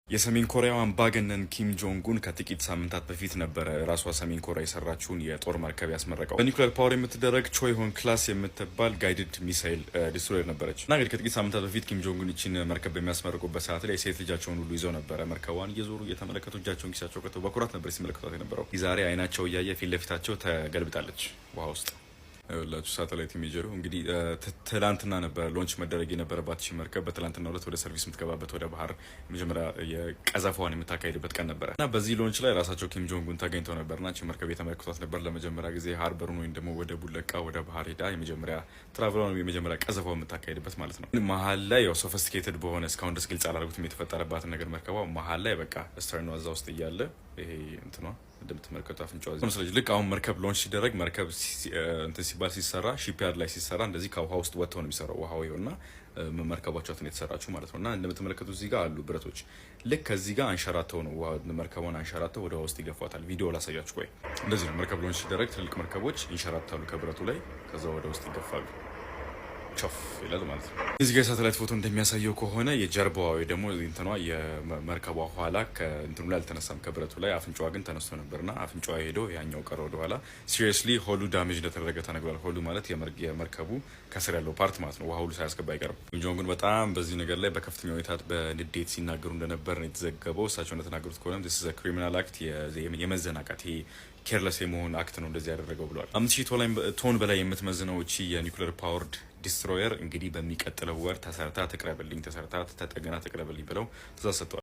የሰሜን ኮሪያው አምባገነን ኪም ጆንግ ኡን ከጥቂት ሳምንታት በፊት ነበረ ራሷ ሰሜን ኮሪያ የሰራችውን የጦር መርከብ ያስመረቀው። በኒውክሌር ፓወር የምትደረግ ቾይሆን ክላስ የምትባል ጋይድድ ሚሳይል ዲስትሮየር ነበረች እና እንግዲህ ከጥቂት ሳምንታት በፊት ኪም ጆንግ ኡን ይችን መርከብ በሚያስመርቁበት ሰዓት ላይ ሴት ልጃቸውን ሁሉ ይዘው ነበረ። መርከቧን እየዞሩ እየተመለከቱ እጃቸውን ኪሳቸው ከተው በኩራት ነበር ሲመለከቷት የነበረው። ዛሬ አይናቸው እያየ ፊት ለፊታቸው ተገልብጣለች ውሃ ውስጥ። ላችሁ ሳተላይት ኢሜጀሩ እንግዲህ ትላንትና ነበር ሎንች መደረግ የነበረባት እቺ መርከብ በትላንትና ዕለት ወደ ሰርቪስ የምትገባበት ወደ ባህር መጀመሪያ የቀዘፋዋን የምታካሄድበት ቀን ነበረ እና በዚህ ሎንች ላይ ራሳቸው ኪም ጆንግ ኡን ተገኝተው ነበርና እቺ መርከብ የተመለከቷት ነበር። ለመጀመሪያ ጊዜ ሃርበሩን ወይም ደግሞ ወደ ቡለቃ ወደ ባህር ሄዳ የመጀመሪያ ትራቨሏን የመጀመሪያ ቀዘፋው የምታካሄድበት ማለት ነው። መሀል ላይ ያው ሶፊስቲኬትድ በሆነ እስካሁን ድረስ ግልጽ አላደረጉትም የተፈጠረባትን ነገር። መርከቧ መሀል ላይ በቃ ስተርኗ እዛ ውስጥ እያለ ይሄ እንትኗ እንደምትመለከቱ አፍንጫው እዚህ መስለኝ። ልክ አሁን መርከብ ሎንች ሲደረግ መርከብ እንትን ሲባል ሲሰራ ሺፕያርድ ላይ ሲሰራ እንደዚህ ከውሃ ውስጥ ወጥተው ነው የሚሰራው። ውሃው ይኸውና መርከባቸው የተሰራችው ማለት ነው። እና እንደምትመለከቱ እዚህ ጋር አሉ ብረቶች። ልክ ከዚህ ጋር አንሸራተው ነው መርከቧን አንሸራተው ወደ ውሃ ውስጥ ይገፏታል። ቪዲዮ ላሳያችሁ ቆይ። እንደዚህ ነው መርከብ ሎንች ሲደረግ ትልቅ መርከቦች ይንሸራታሉ ከብረቱ ላይ ከዛ ወደ ውስጥ ይገፋሉ። ቾፍ ይላል ማለት ነው። እዚህ ጋር ሳተላይት ፎቶ እንደሚያሳየው ከሆነ የጀርባዋ ወይ ደግሞ እንትኗ የመርከቧ ኋላ ከእንትኑ ላይ አልተነሳም ከብረቱ ላይ። አፍንጫዋ ግን ተነስቶ ነበርና አፍንጫዋ ሄዶ ያኛው ቀረ ወደ ኋላ። ሲሪየስሊ ሆሉ ዳሜጅ እንደተደረገ ተነግሯል። ሆሉ ማለት የመርከቡ ከስር ያለው ፓርት ማለት ነው። ውሃ ሁሉ ሳያስገባ አይቀርም። ኪም ጆንግ ኡን በጣም በዚህ ነገር ላይ በከፍተኛ ሁኔታ በንዴት ሲናገሩ እንደነበር ነው የተዘገበው። እሳቸው እንደተናገሩት ከሆነ this is a criminal act የመዘናቃት ኬርለስ የመሆን አክት ነው እንደዚህ ያደረገው ብለዋል። 5000 ቶን በላይ የምትመዝነው እቺ የኒውክሌር ፓወርድ ዲስትሮየር እንግዲህ በሚቀጥለው ወር ተሰርታ ትቅረብልኝ፣ ተሰርታ ተጠገና ትቅረብልኝ ብለው ትእዛዝ ሰጥተዋል።